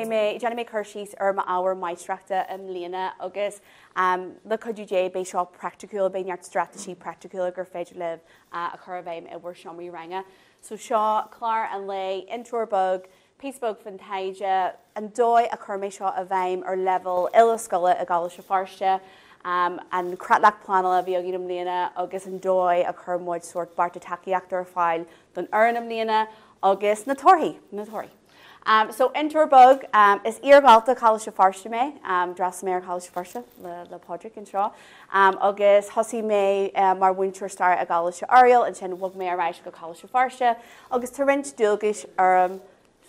Jenny Kirschis ma our maistrachta Lena agus the could you be shop practical being your strategy practical gur féidir live a curveim e war shomi ranga so Shaw Clar and Lay Intorbug Peacebug Fantasia and dói a curme shot a veim or level Luacháil a Gaeilge Feirste and Cratlach Pleanáil a bhíoginam Lena agus and dói a curmoid sort bartataki actor file don Ernam Lena agus na Torhi. So Interbug is iar-bhunscoile Coláiste Feirste me, dras me Coláiste Feirste le podric in Shaw. Agus hosi me mar winter star a Gaeilge Ariel and sin wug me a reis go Coláiste Feirste. Agus tarint dúlgis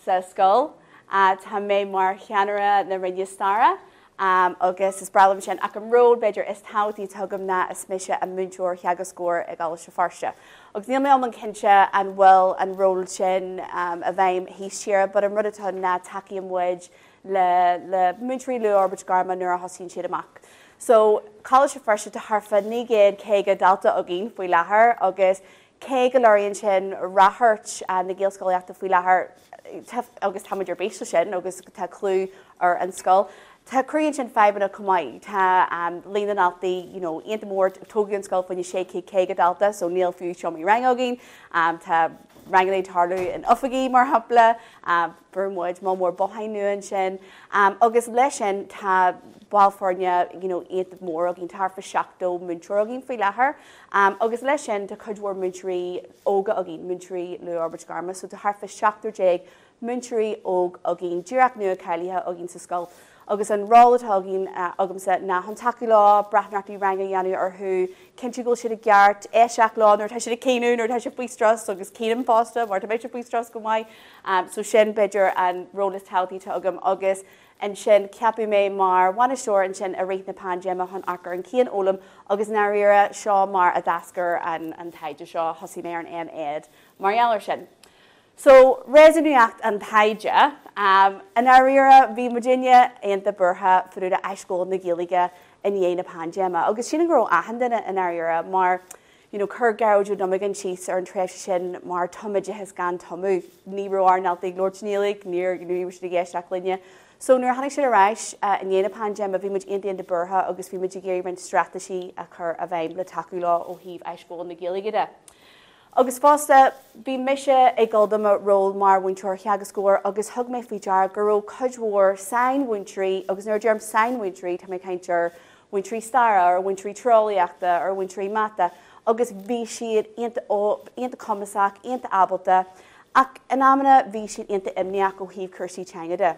sa Scoile, tá me mar cheanara na rinne stara. Agus is bralam sin ac am road beidir is tauti tugam na is misha a Múinteoirí agus scór a Gaeilge Feirste. Agus níl me an kinse an will and roll sin a bhaim hí siar, but am rudata na taki am wedge le Múinteoirí Forbairt Gairme nuair a hosín siad amach. So Coláiste Feirste to harfa nígéad céige dalta agin faoi láthair agus céige lorion sin rathart na Gaeil Scoileachta faoi láthair agus tamidir béisle sin agus tá clú ar an Scoil. Tá cruíonn sin febanna cumáid, tá líana altaí, aonanta mór tógaíonn Scoil faoine sé céige dalta, so níl fiú seomí rangógin, tá rangaí tarlú in ufaí mar hapla, burmid má mór bohain nuan sin, agus leis sin tá báilforne aonanta mór a gin tarfa seachtó Múinteoirí agin faoi láthair, agus leis sin tá chuidhór Múinteoirí óga agin Múinteoirí Forbairt Gairme, so tá harfa seachtó déag Múinteoirí óg agin díreach nua cailithe agin sa Scoil. Agus an rálatá agin agamsa na tacú lá brathnartaí ranga dhéanú arthú cinnte go siad a gceart éiseach lá nuair tá siad a céanú nuair tá siad faoi stras agus céanam fásta mar tá méid faoi stras go maiid so sin beidir an rólas tátaí tá agam agus an sin ceapú mé mar bhainisteoir an sin a réit na pandéma chun achar an cían ólam agus náíire seo mar a dascar an taide seo hosí mé an éad marheallar sin. So, resonuacht an taide, an áíire bhí Virginia aonanta burtha fuúda eiscúil na Gaeilge in dhéana pandéma. Agus sin an gro ahandaine an áíire mar chur gaúdú domagan síos ar an tréimh sin mar tomaide has gan tomú. Ní roiar naltaigh Lord Nílig, níor si ggéisteach linne. So, nuair hanig sin a reis in dhéana pandéma bhí muid aonanta burtha agus bhí muid géiríonn strateisí a chur a bhaim le tacú lá ó híomh eiscúil na Gaeilge. Agus fásta bí mise ag galdama ról mar Múinteoirí agus scóir agus thug mé faoidear gur ró chuidhór sainmhúinteoirí agus nuair dearm sainmhúinteoirí tá mé caintear Múinteoirí stara ar Múinteoirí trálaíochta ar Múinteoirí mata agus bhí siad aonanta cumasach, aonanta abalta ach in amna bhí siad aonanta imneach ó híomh cursaí teanga.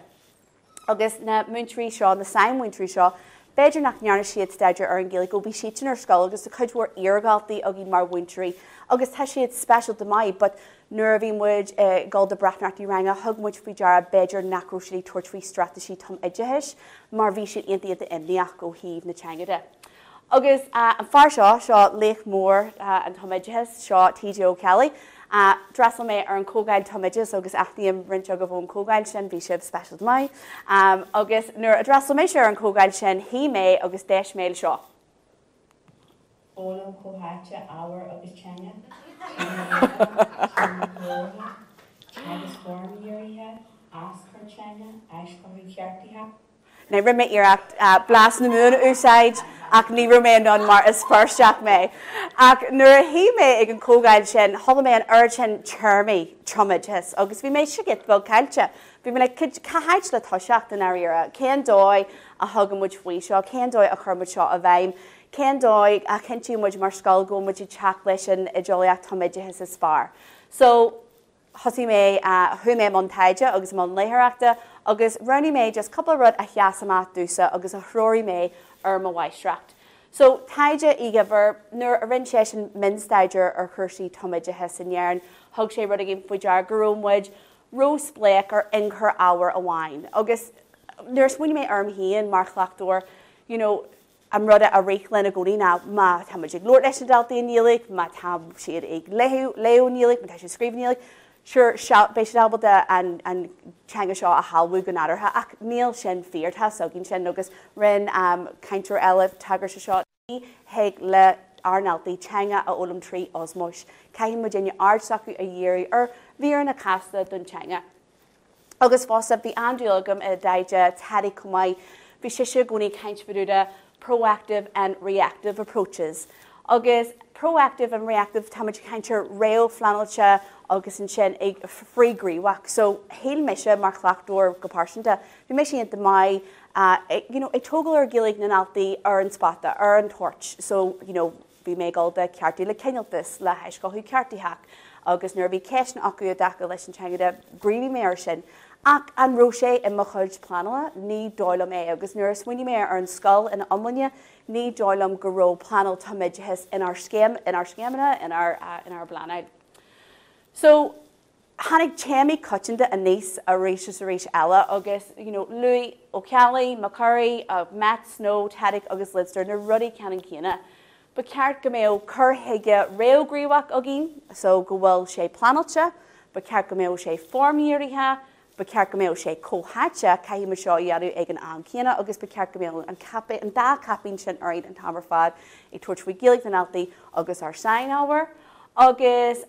Agus na Múinteoirí seo, na sainmhúinteoirí seo, beidir nach nearna siad staidir ar an Gaeilge go bhí siad ar Scoil agus a chuidhór iar-bhunscoiltaí a gin mar Múinteoirí agus tá siad special do mai, but nuair a bhí muid gáil de brathnartaí ranga thug muid faoi deara beidir nachró siad tuairt faoi strateisí tom iditheis mar bhí siad aonanta imneach go híomh na teanga. Agus an fearr seo léich mór an tom iditheis seo TJ Kelly. Drasal mé ar an cógáil tomides agus achtaíam rinte go bhón cógáil sin bhí sib special do mai. Agus nuair a drasal mé ar an cógáil sin hí mé agus 10 méil seo. Ólam cóháite ábhar agus teanga, agus formíoirithe, ascar teanga, eisceoirí cheartaithe. Na rimime iarracht blas na múna úsáid ach ní riméon don mar is firsteach mé. Ach nuair a hí mé ag an cógáil sin, thola mé an air sin teirmí tromides agus bhí mé sigit bhil cailte. Bhí mé le caithait le toiseach den áíire, cén dói a thugamid faoi seo, cén dói a churmid seo a bhaim, cén dói a cinntiú muid mar Scoil go muid teach leis sin I dteolaíocht tomides is spar. So, hosí mé thu mé man taide agus man léthreachta agus runní mé just couple rud a cheasamach dúsa agus a thróirí mé ar mo maistracht. So taide ige bhar nuair a rinn sé sin minstaidir ar chuirsaí tomideithe san dhearan, thug sé rud a gin faoidear gorómmuid rós bléic ar inchur ábhar a bhain. Agus nuair smuoine mé arm híon mar chhlaachtóir, am rud a réichlinn a gcóí ná má tá muid ag Lord leis an daltaí nílig, má tá siad ag leo nílig, má tá siad scríb nílig. Sure, béis albalta an teanga seo a halbú go nádartha ach níl sin fearrtha so gin sin agus rinn caintear eile tagar se seo heag le arnaltaí teanga a ólam trí osmos. Caithín mu déine ardsacu a dhéirí ar bhíar na casta don teanga. Agus fása bhí andúlagam a daide tadí cumai bhí siise gúnaí caint fiúda proactive and reactive approaches. Agus proactive and reactive táid caintear réo flanailte agus an sin ag frígríhaach. So héal meise mar chhlaachúir go páirsanta, bhí meisi anta mai ag tógal ar gilig na naltaí ar an spata, ar an torch. So, bhí méáil de ceartaí le ceanaltas le heiscáthú ceartaítheach, agus nuair bhí ceisna acu a dacha leis an teanga de gríomhí mé sin. Ach an roise in mo chuid pleanáil ní dóilm é, agus nuair swinine mé ar an scoil in amlainne ní dóilm go raibh pleanáil táideas in our scéamna, in our pleanáil. So, hánig téimi coitinta a níos a réis eile agus, Luacháil, Macurry, Matt, Snow, Tadic agus Lidster na rudí ceann cíanna. Ba ceart go méo chur chuige réogríhaach a gin, so go bhfuil sé pleanailte, ba ceart go méo sé formíoirithe, ba ceart go méo sé cóthailte caihí me seo iarú ag an cíanna, agus ba ceart go méo an dá capín sin aid an tamar fad ag tuairt faoi gilig na naltaí agus ar sain ábhar. Agus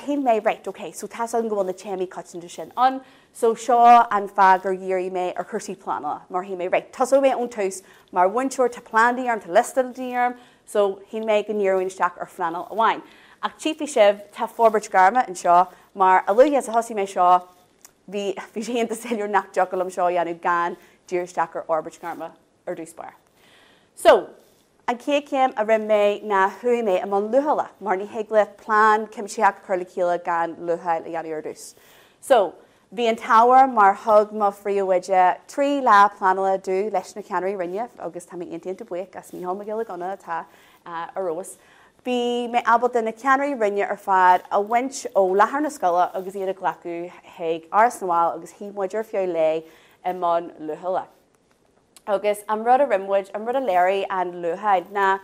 hén mé right, okay, so tá an gohfuil na téimi coitinta sin an, so seo an fad gur dhéirí mé ar chusaí pleanáil, mar hí mé right, tasó mé ón tús mar bhainteoir tá plándaíarm tá listadíarm, so hí mé go níorhainisteach ar fleanáil a bhain. Ach tíofaí sibh tá Forbairt Gairme an seo, mar a luúthe a hosí mé seo, bhí sé anta séúr nach jocalam seo dhéanú gan díiristeach ar Forbairt Gairme ar dúspáir. So, an céim a rim mé na thuí mé am an luhala, mar ní heagla plán cimseach chuirla gan Luacháil a dhéanú ar dús. So, bhí an táhar mar thug má phríomhide trí le pleanála dú leis na ceannaí rinne, agus tá intaonnta buic as míhol me gila gona tá arrós. Bhí mé abalta na ceannaí rinne ar fad a bhaint ó lethar na scoile agus iad a ghlacu heag áras nóáil agus hímuidir fiú le i món luhala. Agus am rud a rimmuid, am rud a léirí an Luacháil na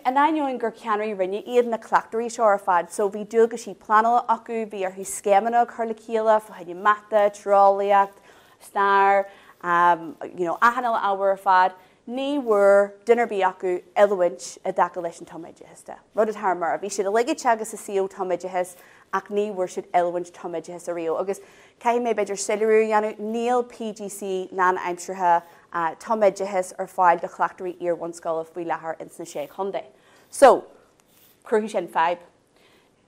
an ainoin gur ceannaí rinne iad na clachtarí seo ar fad, so bhí dúil go sí pleanáil acu bhí ar hí scéamana chuirla cíala fa haine mata, trálaíocht, star, ahanal ábhar ar fad. Ní bhuair dinarbí acu eilhaint a dacha leis an toméidethe. Rud a thar bhí siad a leige teagas a sío toméidethe ach ní bhuair siad eilhaint toméidethe a rio. Agus caithfidh mé beidir seiliúr dhéanú níl PGC lean aimsirthe toméidethe ar fáil de chhlaachtarí iar-bhunscoile faoi lethar insna sé chundé. So, cruthí sin feib.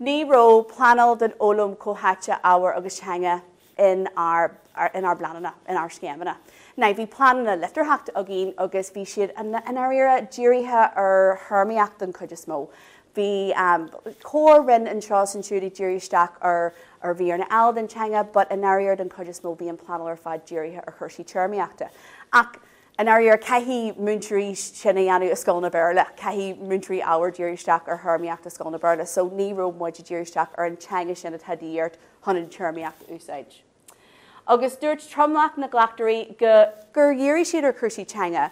Ní ró pleanáil den ólum cóthailte ábhar agus teanga in our blanana, in our scéamana. Now, bhí plánana litarthacht a gin agus bhí siad an áire díirithe ar thurmaíocht an chuide smó. Bhí cór rinn an seo san siúdaí díiristeach ar bhí ar na eil den teanga, but an áire den chuide smó bhí an plánal ar fad díirithe ar chuirsí teirmeachta. Ach, an áire caithí Múinteoirí sinna dhéanú a Scoil na Béal, caithí Múinteoirí ábhar díiristeach ar thurmaíocht a Scoil na Béal, so ní raibh muid díiristeach ar an teanga sin a tadíart chunan teirmeacht úsáid. Agus dúirt tromlaach na ghlaachtarí gur dhéirí siad ar chuirsí teanga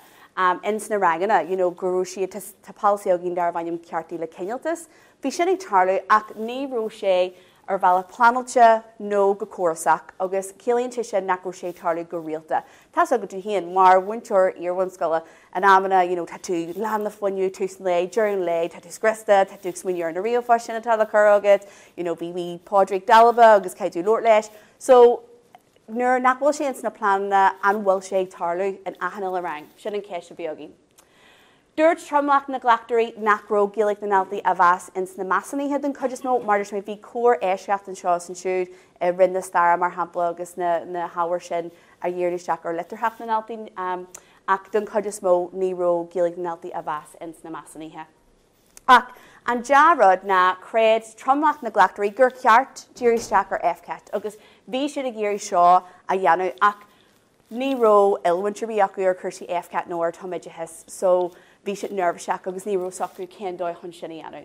ins na rangana, gurú siad tapáilsaí a gin dar bhainm ceartaí le ceanaltas, bhí sin ag tarlú ach ní raibh sé ar bhealach pleanailte nó go cuasach, agus céalaonn sin nach raibh sé tarlú go rialta. Tás agad tú híon mar bhainteoir iar-bhunscoile an amana, tá tú lean na foiinniú tús le, dearn le, tá tú scrista, tá tú smuinnear ar na riomh sin atá le chur agad, bhí Pádraig Dalba agus caiidú Lord leis. So, nuair nach bhfuil sé ins na plánna an bhfuil sé tarlú an ahanal a rang, sin an céis a bheagin. Dúirt tromlaach na ghlaachtarí nach raibh gilig na naltaí a bheas ins na measanaithe den chuide smó, mar dúirt mé bhí cór éisceacht an seo san siúd i rinn na star mar hampla agus na hábhar sin a dhéirlisteach ar litarthacht na naltaí ach den chuide smó ní raibh gilig na naltaí a bheas ins na measanaithe. Ach, an dearad na creid tromlaach na ghlaachtarí gur ceart díiristeach ar FCÁT, agus bhí siad a géirí seo a dhéanú ach ní raibh eilhainteoirí acu ar chuirsí FCÁT nó ar toméidethe, so bhí siad nervseach agus ní raibh sacú céndóid chun sin a dhéanú.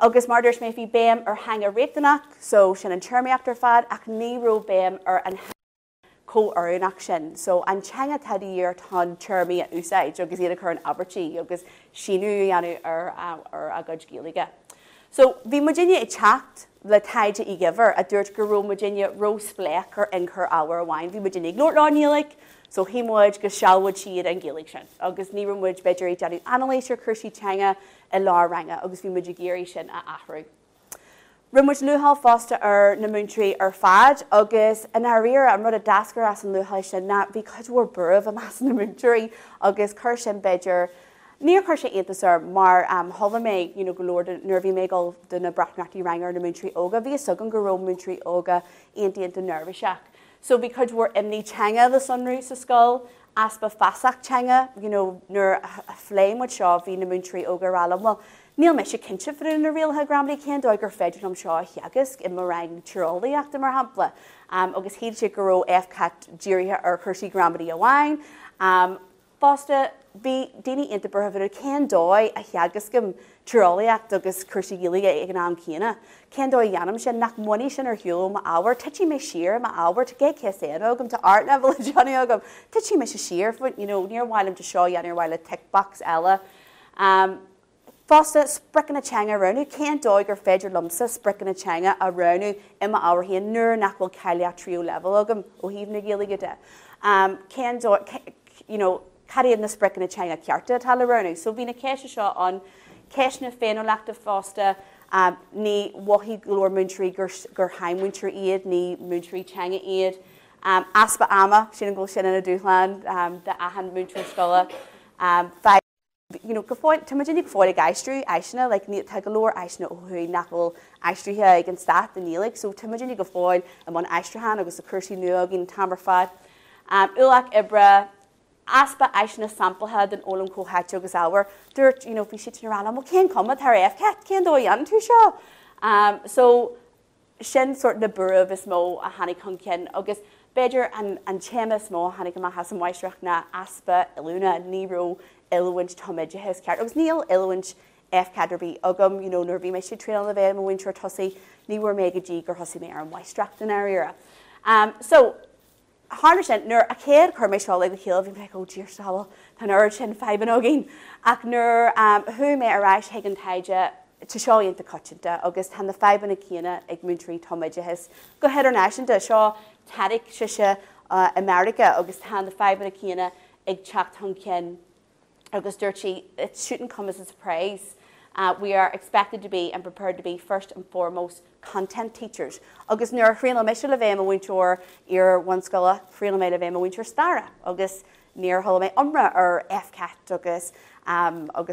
Agus mar dúirt mé bhí béim ar hanga réiteanach, so sin an teirmeacht ar fad ach ní raibh béim ar an có-orúnach sin. So an teanga tadíar tá teirmí a úsáid agus iad a chur an abertí agus sinú dhéanú ar agad Gaeilge. So bhí Virginia i teacht le taide I gibhar a dúirt gur raibh Virginia rósfleach ar incur ábhar amháin. Bhí Virginia ag nóránílaigh, so hímuid go sealhid siad an Gaeilge sin. Agus ní muid beidir i deanú analéisir chuirsí teanga I lá ranga agus bhí muid géirí sin a athrú. Rimmuid Luacháil Fásta na Múinteoirí fad, agus in áíar an rud a dascar as an Luacháil sin na bhí chuidhór burh a meas na Múinteoirí agus chur sin beidir níor chuir sé aontasar mar thola méid golóir nervhí méid do na brathnachtí rangar na Múinteoirí óga, bhí sugan go raibh Múinteoirí óga aontaíonnta nervhaiseach. So bhí chuidhór imní teanga le sunrú sa scoil, aspa fasach teanga, nuair a phléimid seo bhí na Múinteoirí óga rálam. Well, níl me sé cinse friú na rialtha gramlaí cén dóid gur féidir am seo theagas i mar rang tíolaíachta mar hampla. Agus hiad sé go raibh FCÁT díirithe ar chuirsí gramlaí amháin. Fásta bhí daoine inta burtha cén dóid a theagas gom tíolaíocht agus chuirsí gilige ag an am céine. Cén dóid dhéanam sin nach muí sin ar hiúil má ábhar, tuití mé siar má ábhar te gé céana agam tá art level Johnny agam, tuití mé sé siar níor bhhailm de seo dhéanaar bhile tickbox eile. Fásta spricin na teanga roinú, cén dóid gur féidir lumsa spricin na teanga a roinú ima ábhar híon nuair nach bhfuil caiile tríú level agam ó híomh na gilige de. Cén dóid, cadíad na spricin na teanga cearta atá le roinú. So bhí na céise seo an céisna féinolaachta fásta ní wathí glóir Múinteoirí gur haimhúintear iad ní Múinteoirí teanga iad. Aspa ama, sin an ggóil sin in a dúchlan, de ahan Múinteoirí Scoile. Tuimeannig fáil aistrú eisina, le ní te golóir eisina ó chuí nach bhfuil aistrúthe ag an stát den nílaigh, so tuimeannig go fáil am an aistruhan agus a chuirsí nua gin tamar fad. Uach ibre aspa eisina samplethe den ólam cóthaitte agus ábhar, dúirt bhí si tunrála mo cén cumad tar FCÁT cén dó dhéanam tú seo. So sin sort na burh is mó a hanig chun cin agus beidir an téime mó hanig go has an maiistreach na aspa ilúna níró ilhaint toméide his ceart. Agus níl ilhaint FCÁT bhí agam, nuair bhí mé si tréal na bhéil Múinteoir tosaí, ní bhfuair mé go dtí gur thosaí mé ar an maiistreach den áíire. So hána sin nuair a céad chuir mé seo le go chéal bhí mé go dír sáil tá nuir sin feban ógin ach nuair thu mé aráis ag an taide te seoíonnta coitinta agus tá na febanna cíine ag Múinteoirí toméide his go heidirnáisinta seo taidic siise America agus tá na febanna cíine ag teacht cin agus dúirtí, it shouldn't come as a surprise. We are expected to be and prepared to be first and foremost content teachers. Agus nuair chríola mé le bhéim a bhainteoir iar-bhunscoile, chríola mé le bhéim a bhainteoir stara, agus níor thola mé umra ar FCÁT agus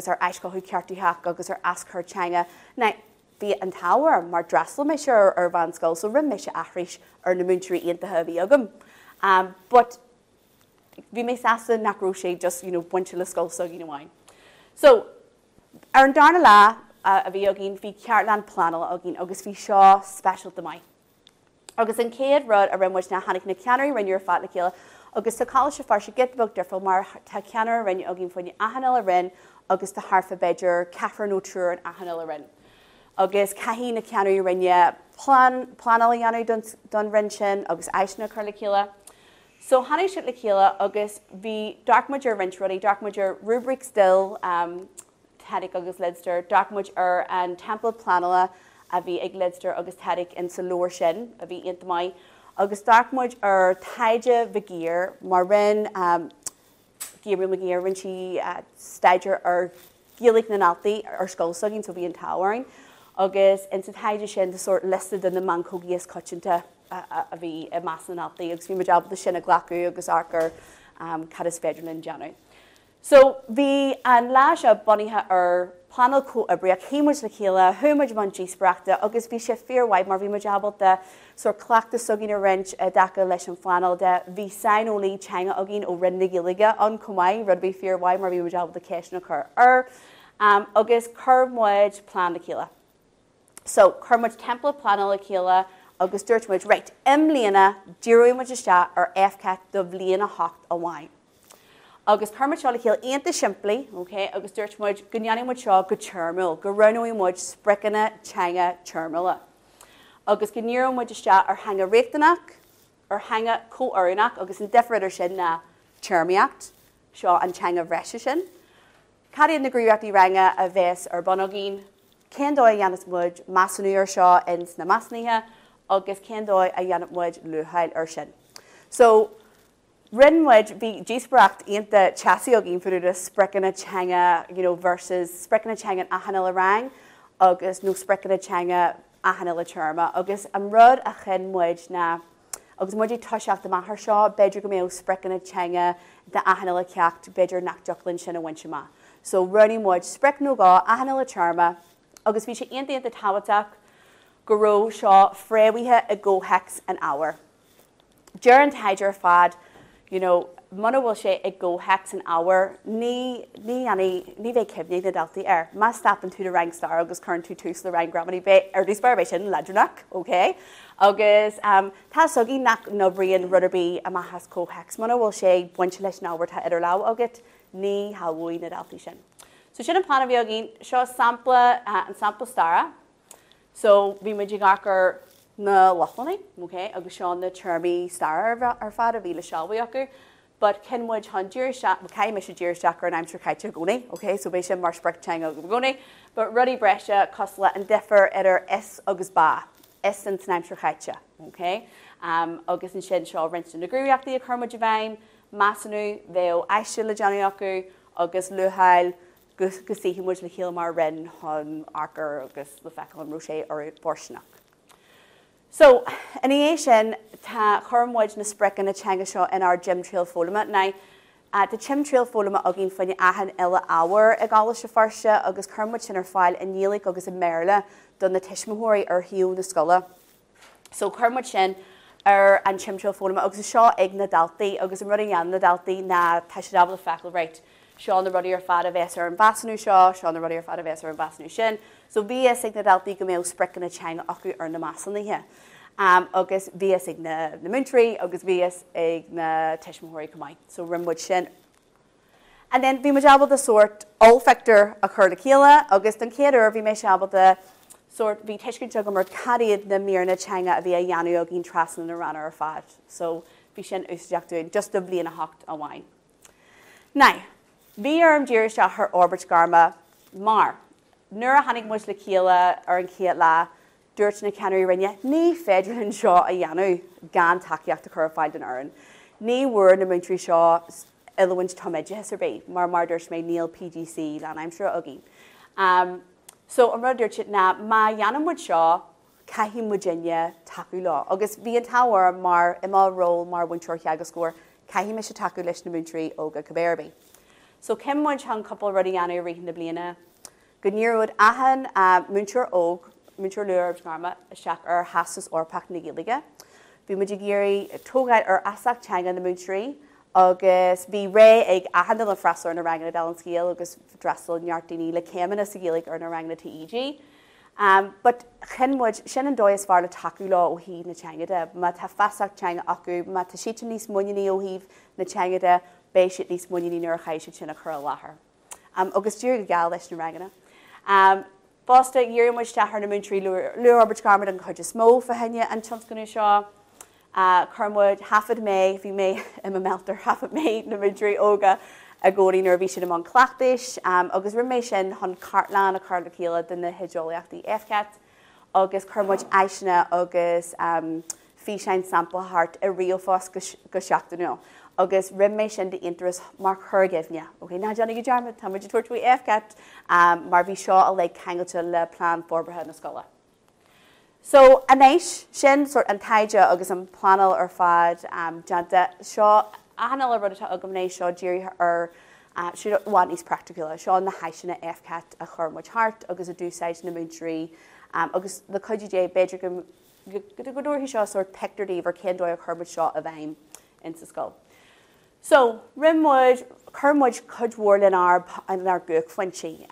ar eiscothú ceartaíach agus ar ascur teanga. Now, bhí an táhar mar drasla mé se ar bhunscoil, so rim mé se athris ar na Múinteoirí aontaithe bhí agam. But bhí mé sasa nach raibh sé just buinte le scoil so gin So ar an darna lá a bhí agin bhí cheardlann pleanáil agin agus bhí seo special do mai. Agus an céad rud a rimmuid na hanig na ceannarí rinnear fat le chéile agus tá Coláiste Feirste gitbog dearfil mar tá ceannar rinne agin faoine ahanil a rinn agus tá harfa beidir cefar nó trúr an ahanil a rinn. Agus caihí na ceannarí rinne pleanáil dhéanú don rin sin agus eisna chur le chéile. So hanig si le chéile agus bhí darkmuid ar rint rudaí, darkmuid ar rubric still taidic agus lidster, darkmuid ar an temple pleanála a bhí ag lidster agus taidic in sa leir sin a bhí inta mai. Agus darkmuid ar taide bhgéir mar rin Gabriel McGear rin si staidear ar gílig na naltaí ar scoilsagin so bhí an táharing. Agus in sa taide sin de sort listed in na mancógias coitinta a bhí a más na naltaí agus bhí me jab sin a glacu agus arcar cad is féidir in January. So bhí an lá se bunithe ar pleanáil có abriach chéimiid le chéile, thuimiid man díospreachta agus bhí sé fearrhaid mar bhí me jabal de sor clachta sugin a rint a dacha leis an pleanáil de bhí sainolí teanga agin ó rinne gilige an cumáid rud bhí fearrhaid mar bhí me jabal de céisna chur agus churmuid plán le chéile. So churmuid temple pleanáil le chéile agus dúirtmuid right imlíana díúmuid iste ar FCÁT do bhbliana hocht amháin. Agus churmuid seo le chéile aonanta siimplí, okay, agus dúirtmuid gonneanimid seo go tearmúil, go runúimid spricina teanga tearmúla. Agus go níormuid iste ar hanga réachtanach, ar hanga cóorinach, agus an defriidir sin na tearmiacht, seo an teanga bhreise sin. Cadíad na gríochtaí ranga a bheits ar bonogin, cén dóid a dhéanamh muid meassanú ar seo ins na measnaithe, agus cén dóid a dhéanamh muid luacháil ar sin. So rinmuid bhí díospreacht aonanta teasaí agin fuú de spricina teanga versus spricina teanga a hanil a rang agus nó spricina teanga ahanana le tearma, agus an rud a chin muid na, agus muid tuiseach de maithar seo, beidir go mé sprecin na teanga de ahanana le ceacht, beidir nach joclinn sin a bhainte ma. So runny muid sprecin nó gá ahanana le tearma, agus bhí sé aontaí de táhateach go raibh seo fréimhithe a go hex an hour. During taidir fad, mana bhfuil sé ag go hex an hour, ní bheith cibhní na daltaí ar. Má stapan tú de rang star agus chun tú tús le rang grammaní bheith ar dís barbéis sin ledrnach, okay? Agus tá sogí nach nóbríon ruderbí a mahas có hex. Mana bhfuil sé buinte leis an hour tá idir lá agat, ní haúí na daltaí sin. So sin an plan bhí agin, seo sampla an sampla stara. So bhí muid gachar na lochlaní, okay? Agus seo na termí star ar fad a bhí le sealbhaí acu. But ken muid han cai me sé dír seachar an aimsir caiite gúnaí, okay? So béis sin mar sprec teanga go gúnaí, but rudí breise cosla an differ idir is agus ba. Is an aimsir caiite, okay? Agus an sin seo rinst na grúiachtaí a churmuid a bhaim, masanú bheith eiste le deanú acu, agus Luacháil gusí muid le chéal mar rin hon arcar agus le feicil an rúsé ar borsinach. So, in the sin, tá chormhaid na sprecin na teanga seo in our gym trail fólama. Now, the gym trail fólama agin fanny ahan illa hour ag Coláiste Feirste agus chormhaid sin ar fáil in Gaeilge agus in Béal don na teismhúinteoirí ar hiú na Scoile. So, chormhaid sin ar an gym trail fólama agus seo ag na daltaí agus an rudí an na daltaí na tá sé dabhla feicil right. Seo na rudí ar fad a bheits ar an basanú seo na rudí ar fad a bheits ar an basanú sin. So bhí ag na daltaí go mbeadh sprecin na teanga acu ar na masaníthe. Agus bhí ag na Múinteoirí agus bhí ag na teismhúinteoirí cumáid. So rimmuid sin. And then bhí muid abal de sort olfactor a chur le chéile agus den céidir bhí mé se abal de sort bhí teiscinnte go mar cadiad na míorna teanga a bhí a dheanú a gin trasan na ranna ar fad. So bhí sin úsáideachú just do bliana hocht a bhain. Now, bhí arm díir se th Forbairt Gairme mar. Nuair a tháinig muid le chéile ar an chéad lá, dúirt na ceannaí rinne, ní féidirlinn seo a dheanú gan takeíocht a chur fáil den aireann. Ní bhuair na Múinteoirí seo ilhaint toméide ar bé, mar dúirt mé níl PGC lean aimsir agin. So an rud dúirt na má dheanam muid seo caithí muidine takeú lá. Agus bhí an táhar mar imá ról mar bhainteoir cheaga scóir, caithí me se takeú leis na Múinteoirí óga cabbéirbí. So cem muid an couple rudí anú rihan na bliana. Go níorúd ahan Múinteoir óg, Múinteoir Luacháil Gairme seach ar hasas orpach na Gaeilge. Bhí muid géirí tógáid ar asach teanga na Múinteoirí, agus bhí ré ag ahan le freasar na rang na Béal scéal agus drasal neartdaoine le céimena sa Gaeilge ar na rang na TEG. But chen muid sin an dóis far le takeú lá ó híh na teanga de, má tá fasach teanga acu, má tá siite níos muineí ó híh na teanga de, béis siad níos muineí nuair a chaise sin a chur láthair. Agus dúir go gáil leis na rangana. Básta dhéir muid teathar na Múinteoirí Forbairt Gairme an chuide smó fa henne an tionscanú seo. Churmuid hafad mé, bhí mé im meltar hafad mé na Múinteoirí óga a ggóirí nuair bhí sin am an clachtais, agus riméis sin chun cheardlann a chuir le chéile den na hidreolaíochtaí FCÁT, agus churmuid eisina agus fhí sein sampla hart a riomhás go seachtainú. Agus riméis sin de interest mar churgéimne. Okay, ná Johnny go dearmid, tá muid tuairtú FCÁT mar bhí seo a le cheangailte le plán forbarthe na Scoile. So anéis sin sort an taide agus an planal ar fad deanta seo ahanana le rud agamnéis seo díir ar siúháin níos praiticiúla, seo na haiseanna FCÁT a chur muid hart agus a dúsáid na Múinteoirí agus le chuide beidir go dúirthaí seo sort pectordaí ar céndóid a churmuid seo a bhaim in sa Scoil. So, rimmuid, churmuid chudhór in our gúch fuintí.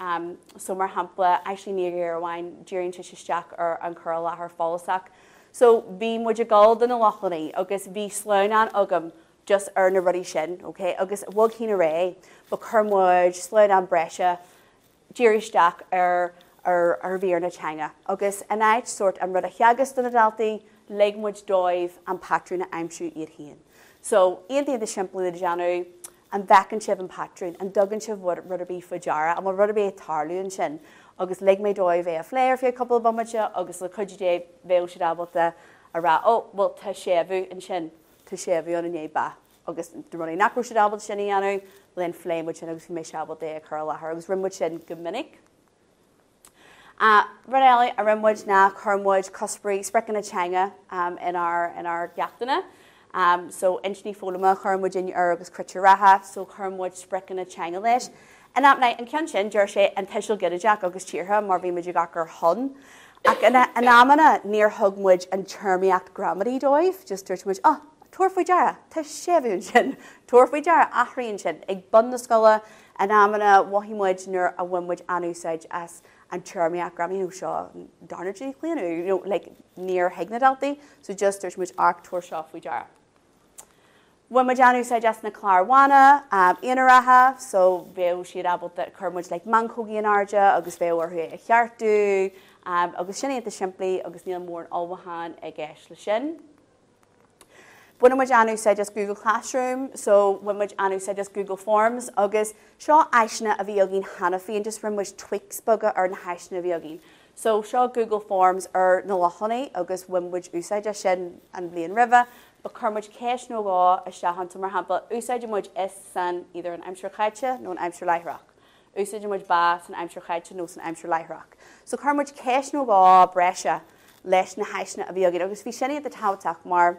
So, mar hampla, actually níor ar bhain díorann sisteach ar an chur láthair fálasach. So, bhí muid a gáil den na lochlaní, agus bhí slóinán agam just ar na rudí sin, okay? Agus bhg cína ré, ba churmuid slóinán breise díiristeach ar bhíar na teanga. Agus an áit sort an rud a cheagas den na daltaí, leigmuid dóibh an patrún na aimsú iad híon. So, aontaí the siimplí de deanú, an bhecan sibh an patrún, an dogan sibh ruderbí fujara, an ruderbí tarlún sin, agus leg mé dóibh é a fléir fi a couple bombate, agus le chuide bhéil siad abalta a rá, well, tá sébhú an sin, tá sébhú an iné ba. Agus runnaí nachrú siad abalt sin anú, len fléimmuid sin agus fi mé seabal dé a chur láthair, agus rimmuid sin go minic. Runaidh a rimmuid na chummuid cospaí sprecin na teanga in our gachtainna. So inchní fólama chummuid in agus cruite ratha, so chummuid sprecin na teanga leis. And that night in Kenshin, Jersey and Tishel Gidajack, August Cheerha, Marvin Majigakar Hun. An amana near Hugmwidge and Chermiac Grammary Doive, just to much, Torfujara, Tishevin, Torfujara, Ahrianshin, a Bundescoile, an amana, Wahimwidge near a Wimwidge Anusage as and Chermiac Grammary Shaw, Darnergy Clean, like near Hignadalty, so just to much Arc Torshaw Fujara. When Majanu said just na Clarwana, Inaraha, so Béal she had able to Kermuch like Mancogi and Arja, August Béal or a Chartu, August Shinny at the Shimply, August Neil Moore and Alwahan, a Gesh Lashin. When Majanu said just Google Classroom, so when Majanu said just Google Forms, August Shaw Aishna of Yogin Hanafi and just from which Twix Bugger or Nahashna of Yogin. So Shaw Google Forms or Nolahoney, August Wimwich Usaja Shin and Blean River. But Kermuch Cash no law a shahan to Marhampa, Usajumuj S San either an Amshire Kaicha, no an Amshire Lighrock. Usajumuj Bass and Amshire Kaicha, no an Amshire Lighrock. So Kermuch Cash no law, Brescia, Lesh na Hashna of Yogin, August Fisheni at the Tautak Mar,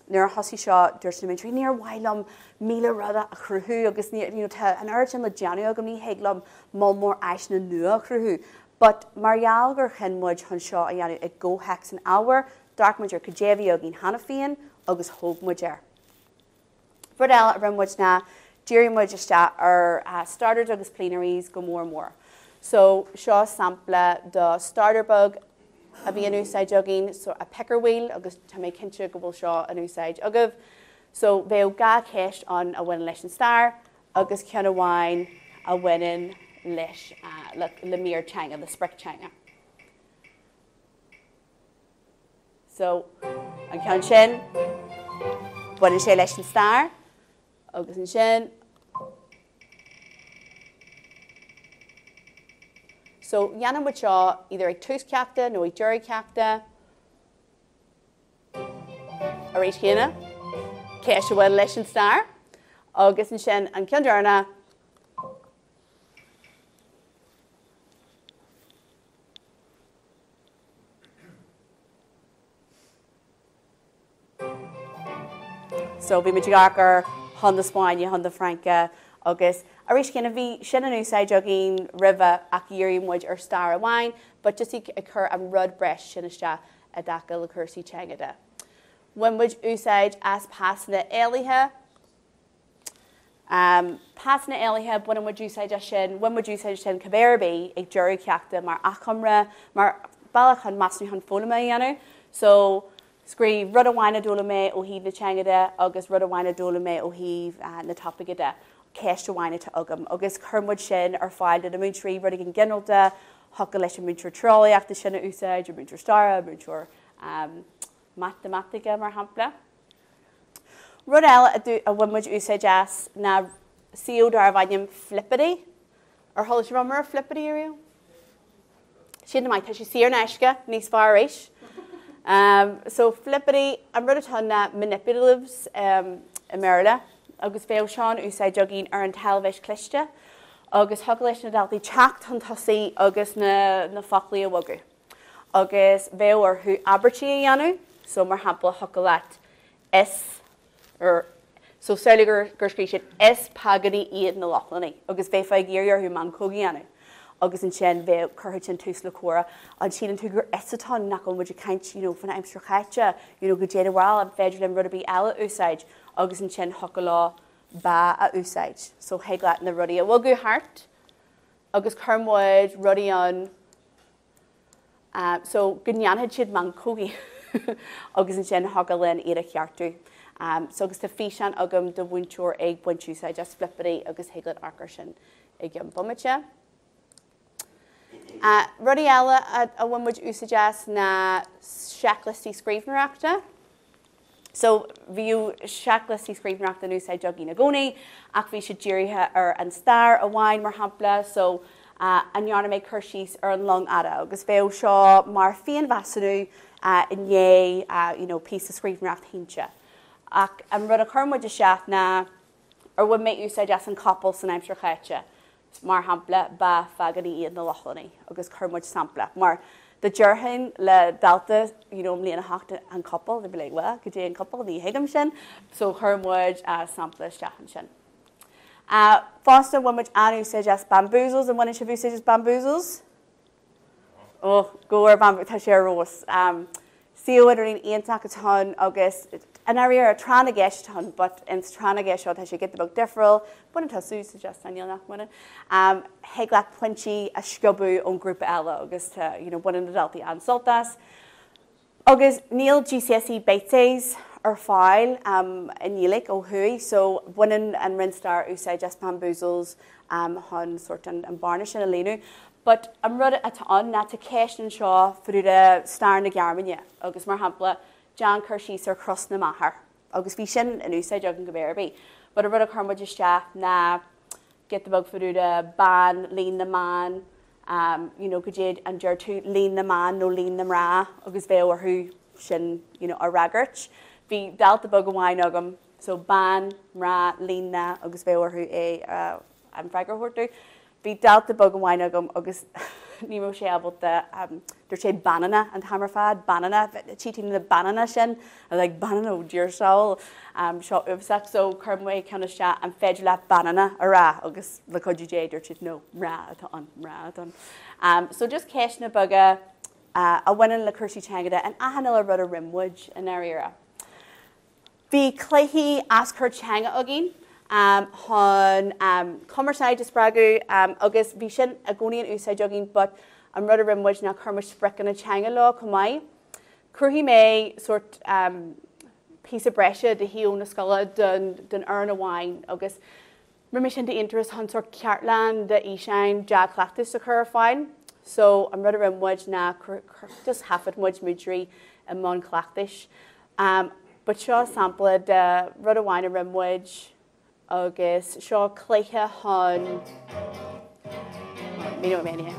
near Hussy Shaw, Durshnamentry, near Wylam, Mila Rada, a Kruhu, August near, an urchin la Janiogami, Heglam, Mulmore Ashna Nua Kruhu. But Marialger Henwudge Hunshaw, a go hex an hour, Dark Major Kajavi Yogin Hanafian. Agus hoog mujer. Verdel rimwich na Jerry mujista are starters agus plenaries go more and more. So Shaw sample the starter bug a be a new side jogging, so a pecker wheel agus to make hincha go Shaw a new side ugav. So they ga cash on a win lesh and star, agus kiana wine a winning lesh lemire changa, the sprick changa. So an ceann sin, buan sé leis an star, agus an sin. So dhéanam muid seo either ag tús ceachta nó ag deireadh ceachta. A réit chéine, céis bhfuil leis an star, agus an sin an ceann dearna. So bhí Michigar, Honda Spáine, Honda Franca, agus a réis cinna bhí sin an úsáid jogin riva ach dhéirí muid ar star a wine, but just occur an rud breis sin iste a daca le cursí teangada. When muid úsáid as pasna éilethe, pasna éilethe buan muid úsáid sin, when muid úsáid sin cabéirbí ag deireadh ceachta mar achamra, mar bailachan masnú han fólama dhéanú. So Scrí rud a bhaine dúla mé ó híomh na teangada agus rud a bhaine dúla mé ó híomh na tapigada ceist a bhaine tá agam. Agus chummuid sin ar fáil na múinteoirí rud an ginolta, thuca leis an múinteoir trálaíochta sinna úsáid, ar múinteoir stara, múinteoir matematica mar hampla. Rud eile a bhfuid úsáid as na síod ar bhainem flippity, ar tholas rumar flippity ariú. Sin na maith tá sé sír na eisce níos far éis. So flippity, I'm rud atá manipulatives Merla, agus féil seán úsáid jogin ar an talbheis cliste, agus thuga leis na daltaí teacht an tosaí agus na foclaí a bhagu. Agus bhéil ar thu abertí a dhéanú, so mar hampla thuga leat is, so saola gur scríoisiid is pagaí iad na lochlaní, agus bhéh feidh géir ar thu man cógaí dhéanú. Agus an sin bheith chuirte sin tús le cuara, an sin an tugur esatá nach an muidir caint fanna aimsir chaite, go déad bhil an féidir le rud a bí eile úsáid, agus an sin thuca lá ba a úsáid. So heaglaat na rudí a bhfugu hart, agus chummuid rudí an, so gneanhead siad man cógaí, agus an sin thuca linn iad a cheartú. So agus tá físean agam do bhainteoir ag buintúsáid just flipparí agus heaglaat arcar sin ag an bumaite. Rudí eile a bhainmuid úsáid na seachlistí scríbhnareachta. So bhíú seachlistí scríbhnareachta an úsáid jogí na gcónaí, ach bhí sé ddíirithe ar an star a bhain mar hampla, so an nearna méid chuirsís ar an long ada, agus bhéh seo mar fion bheasanú in dhé pí a scríbhnareacht hínte. Ach an rud a chummuid a seaach na ar bhfuil méid úsáid an coppal san aimsir chaite. mar hampla ba faganí iad na lochlannaí agus churmuid sampla. Mar the dearthain le dalta, mbliana hachta an couple, they'd be like, well, could you an couple ní hiigam sin? So churmuid sampla stachan sin. Foster one which anu suggest bamboozles and one which suggest bamboozles. Oh, go or bamboo tasher rose. See what in Ian August an area trying to get ton, but in trying to get shot as you get the book different. One of Tasu suggests Daniel Nachman. Heglack Punchy a scubu on group Ella August one in the Delta and Saltas. August Neil GCSE Bates or file in Yilik or Hui, so one and Rinstar who say just bamboozles hun sort and varnish and Alinu. But I'm ready at on not to cash and shaw for the star in the Gairme, August Marhampla, John Kershey Sir Cross na Mahar, August Vishin and Usai Jug and Gaberby. But a rudder Kerma just na get the bug for the ban, lean the man, Gajid and Jertu, lean the man, no lean the ra, August Vale or who shin, a raggart. Be dealt the bug of wine ogum, so ban, ra, lean na, August Vale or who and fragger hortu. Be dealt the bug and wine agum agus Nemo she about the there's banana and hammerfad banana cheating the banana shin like banana dear soul shot upset so Kermway kind of shot and fed lap banana ara agus the codj there no ra on so just cash na bugga a winning la Kirsty Changada and ahanilla rudder rimwood an area be Clayhy ask her changa again hon commerceide spragu agus vision a gonian usai jogging but I'm rudder rimwich na kermish sprick and a changa law comai curhi may sort piece of brescia de he own a scoile dun earn a wine agus remission to interest hun sort cheardlann de ishine jack lactus occur fine so I'm rudder rimwich na just half it much mudry and mon clactish but shaw sample de rudder wine a rimwich August, Shaw Clayha Hon. Me know many.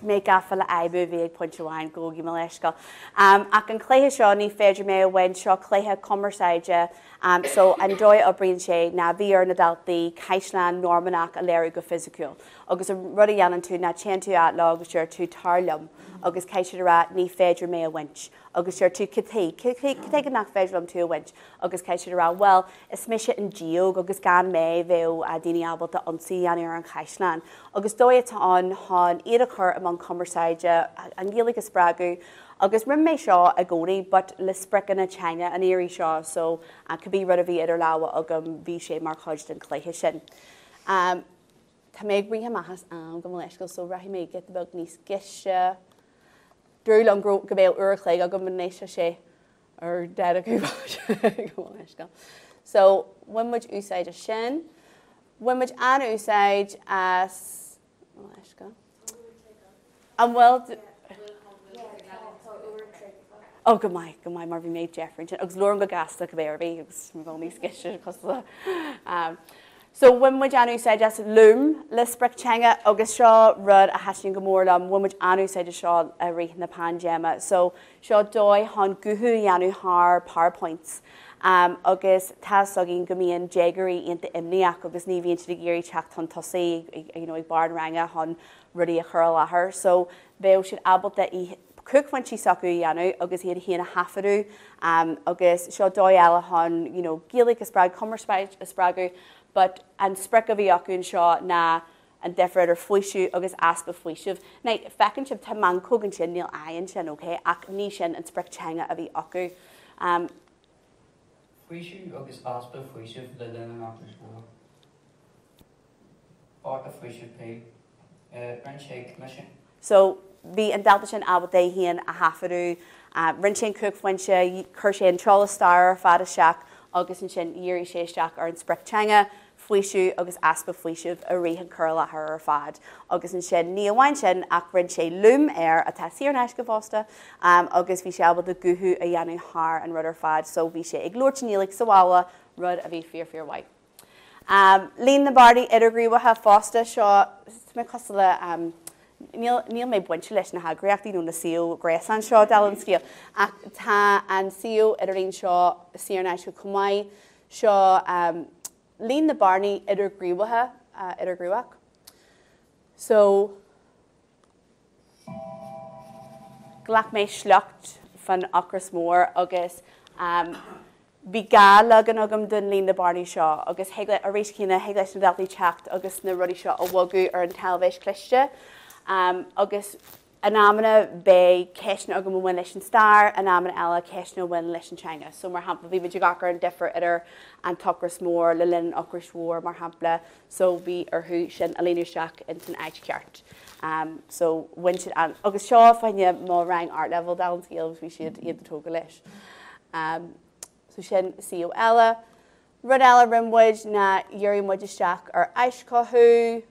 Make a full aibu vig punch wine go gi maleshka ac an cléthe seo ní féidir mé when seo cléthe commerceide so enjoy a brin sé na bhíar na daltaí Caitlín Normanach a léir go physical agus a rudí ann tú na chéantú atlá agus seir tú tarlam agus caiisiad ra ní féidir mé a winch agus seir tú cité nach féidirlam tú a winch agus caiisiad ra well is mise an geog agus gan mé bheith a daoine abalta ansaí an an Caitlín agus dóitá an hon iad a chur among commerceide an gílig is spragu agus rim mé seo a gcónaí but le spricin na teanga an éirí seo so could be rud a bhí idir láha agam bhí sé mar chuid den cléithe sin. Tá méid brí amachchas an go leiscail so rahí méid get bug níos giise drúil an go bhéil uirchlaigh a go mnééis sé ar dead a go leiscail. So when muid úsáid a sin, when muid an úsáid as leiscail. An well oh, go mai mar bhí méid Jeffrey agus luair go gasta go bhéirbí agus bhil níos giise cos so when muid anú said just loom le spric teanga agus seo rud a hasisiún go mórlam when muid anú said seo a rith na panjama so seo dói hon guhu anú haar PowerPoints agus tá sogin go mííon jagarí inta imníach agus ní bhíonn de géirí teach an tosaí ag bar ranga hon rudí a chur láthair so bheith siad abalta í cook when she saku yanu agus he hina hafaru agus seo dói eile hon gílig a sprag commerce a spragu but an spric a bhíachún seo na an defriad ar foiisiú agus aspa foiisiúh. Na fecinn sib tá man cógan sin níl aon sin, okay? Ach ní sin an sprec teanga a bhí acu. Foiisiú agus aspa foiisiúh le linn an achtar Báta foiisiúh pe. Rin sé commission. So bhí an dalta sin abal é híon a hafarú, rin sin cúg foiinte, chur sé an Choláiste ar fada seach, agus an sin iarú séisteach ar an sprec teanga, foiisiú agus aspa foiisiúh a rihan chur lethar ar fad. Agus an sin ní amhain sin ach rin sé lúm ar a tá síarnéis go bhásta, agus bhí sé abal de guthú a dhéanú thar an rud ar fad, so bhí sé ag glúirt nílaigh sa bhála rud a bhí fearr-fearr-mhaith. Líon na bardaí idir-gríomhathe fásta seo, mé cos le níl mé buinte leis na hagraíochtaí nó na síú gréas an seo dal an scíal. Ach tá an síú idirín seo síarnéis go cumáid seo líon na bardaí idir-gríomhathe idir-gríomhach. So ghlach mé sleacht fan achras mór agus bhí Gaeilge legan agam don líon na bardaí seo, agus a rééis cína heag leis na daltaí teacht agus na rudí seo a bhagu ar an talbhéis Cliste. Agus an amna bé ceisna agam bhain leis an stair, an amna eile ceisna bhain leis an teanga. So mar hampla bhí muidir gachar an differ idir an tuchras mór le linn ochras mór mar hampla, so bhí arthú sin a líonúisteach in san éid ceart. So bhain siad an agus seo fainne má rang art level dal an scéal bhí siad iad tóga leis. So sin síú eile, rud eile rimmuid na dhearí muid isteach ar aisceáthú.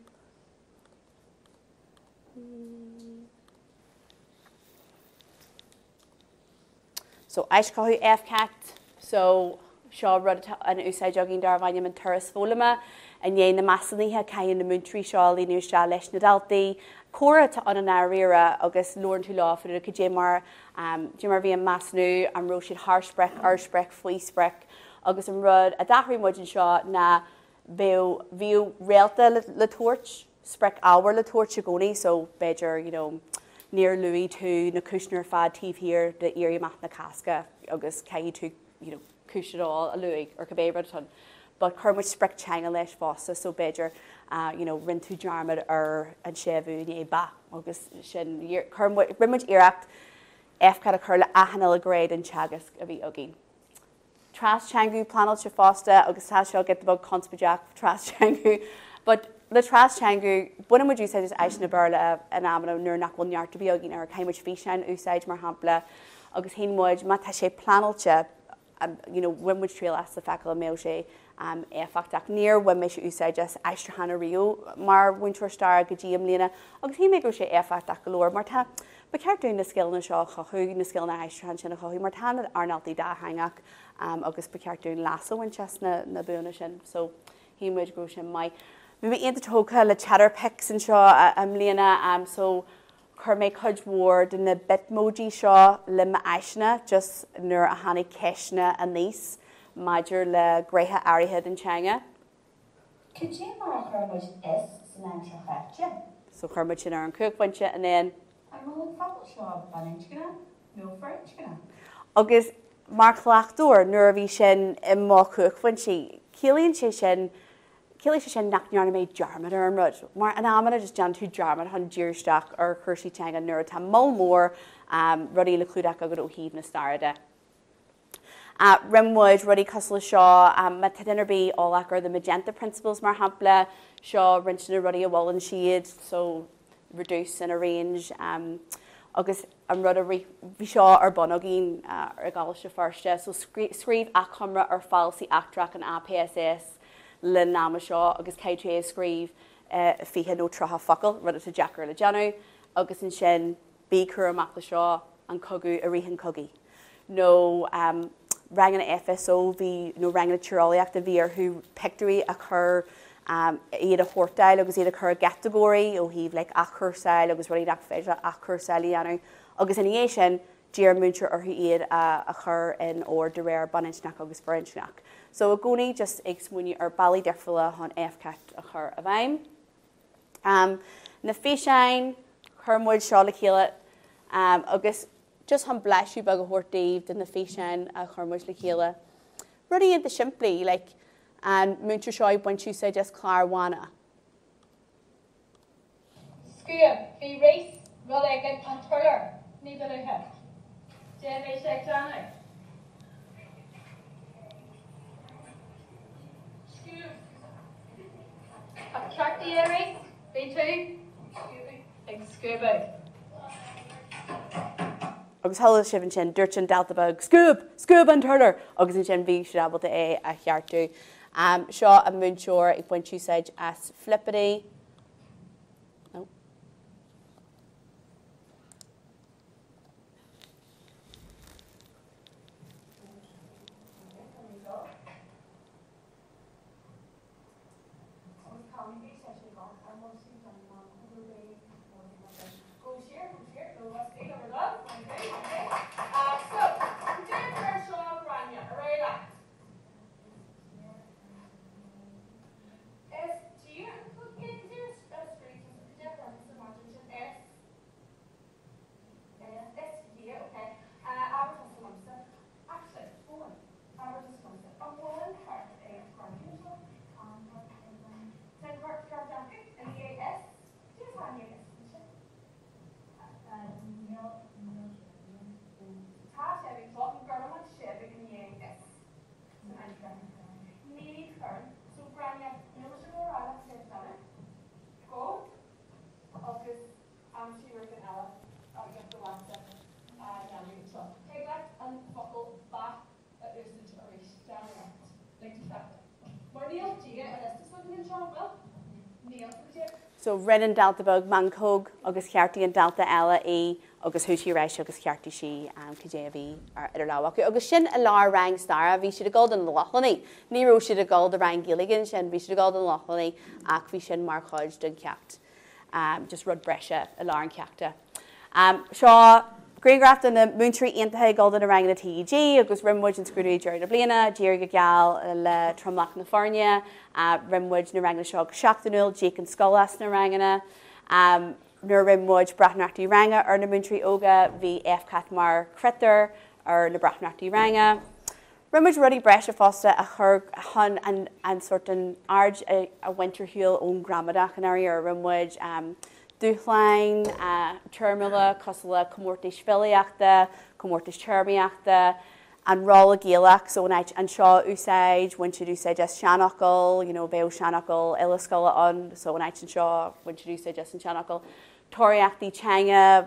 So aisceáthú FCÁT, so seo rud an úsáid jogin dar bhaine an turas fólama, an dhéana na masaníthe caian na Múinteoirí seo líonú se leis na daltaí, córa tá an áíire agus lorn tú lá fuidir go dé mar bhí an masanú an ro siad thsprec, arsprec, faoisprec, agus an rud a dachraí muidin seo na bhíú réalta le tuairt, sprec ábhar le tuairt a gcónaí, so beidir, níor luí tú na cisnear fad tíomhhir de iarú math na casca agus caí tú cisneáil a luigh ar go bébre tun. But churmuid sprec teanga leis fásta, so beidir rinn tú dearmad ar an sébhú ní ba, agus sin rimmuid iireacht FCÁT a chur le aithneil a gréad an teagas a bhí agin. Tras teangú pleanáil se fásta agus tá seo get bug conspideach tras teangú, but le tras teangú buna muid úsáid is eis na bearla an amna nuair nach bhfuil neart a bhí agin ar caiimiid fhí sin úsáid mar hampla, agus hí muid má tá sé pleanáilte bhuimuid tríal as sa fecail mé sé éifeachtaach níor bhuiim mé sé úsáid just eisteanna riú mar bhainteoir star go dtíam líana, agus hí mé gur sé éifeachtaach go leor mar tá ba ceartún na scéalna seo chothú na scéalna eistean sin na chothú mar tá arnaltaí dá hangach agus ba ceartún lasóhaintes na buúna sin, so hí muid go sin mai. Bhí aonanta tócha le cheddar picks an seo am líana, so chur mé chuid mór den na bitmódí seo le ma eisna, just nuair a tháinig ceisna a níos, maidir le gréthe áirithe an teanga. Cé mar churmuid is san anseachtaite? So churmuid sin ar an cúghainte and then An fabal seo banintegna, nó fearr. agus mar chhlaachúir nuair a bhí sin I má cúghaintí, cílíonn sé sin nachnearna méid dearmad ar an rud. Mar an amana just dean tú dearmad chun díirsteach ar chuirsí teanga nuair tá mó mór rudí le clúdaach agad ó híomh na staride. Rimmuid rudí cosla seo me tadidirbí álaach ar the magenta principles mar hampla seo rinse na rudí a bhhailn siad, so reduce and arrange, agus an rud a bhí seo ar bonogín ar Gaeilge Feirste, so scríb a chumra ar fáilsaí achtrach an APSS le náma seo agus caiitú é scríb fiche nó trotha focail rud a Jackar le Janu, agus an sin bí chur amach le seo an cogu a rihan cogi. No rangan a FSO bhí nó rangan a tírálaíocht a bhí ar thu picturí a chur iad a chomhtháthú agus iad a chur categóí ó híomh le a chuirsáil agus ruí nach féidir a chuirsáil anú, agus in dhé sin díar múntear orthu iad a chur in ó de réir baninteach agus barinteach. So a gcónaí just ag smúine ar bailí deirfila chun FCÁT a chur a bhaim. Na féiseáin churmuid seo le chéile agus just han bleisiú bag a thuirtaíomh den na féiseáin a churmuid le chéile. Rudí iad de siimplí, like, and múntear seo buintú sé just chláirhána. Scoile, fi race, roinntear an chur, ní bealaí. Déach cheisteanna. Scoile. A cheardlann, fi tú, ag scoile. Agus thola sibh sin dúirt sin daltabug scúb an tuair agus in sin bhí siabbalta é a cheartú. Seo a múinteoirí ag buintú said as flippity. No. So rinne daltabug mancóg agus cheartí an dalta eile í agus thuisí rééis agus cheartí si céhí ar idir láhacu. Agus sin a lá rang star a bhí siad a gáil an lochlaní. Ní ró siad a gáil a rang Gaeilge sin, bhí siad a gáil an lochlaní ach bhí sin mar chuid den ceacht. Just rud breise a lá an ceachta. Seo Grégraft in the Múinteoirí Aontaithe gáil an a rang na TG agus rimmuid an scrúdaí deir bliana, dír go geall le tromlach na Farne, rimmuid na rang na seo seachtainúil, déach an Coláiste na rangana, nuair rimmuid brathnachtaí ranga ar na Múinteoirí óga bhí FCÁT mar critar ar na brathnachtaí ranga. Rimmuid rudí breise fásta a chur hun an sort an ard a winterhiúil ón gramadach an áir ar rimmuid dúchlein, termile, cosla, comórtais filiachta, comórtais termiachta, an rála Gaeilge, so an seo úsáid, when siad úsáid as seanachol, Béal seanachol, ilascoile an, so an seo, when siad úsáid as an seanachol, toriachtaí teanga,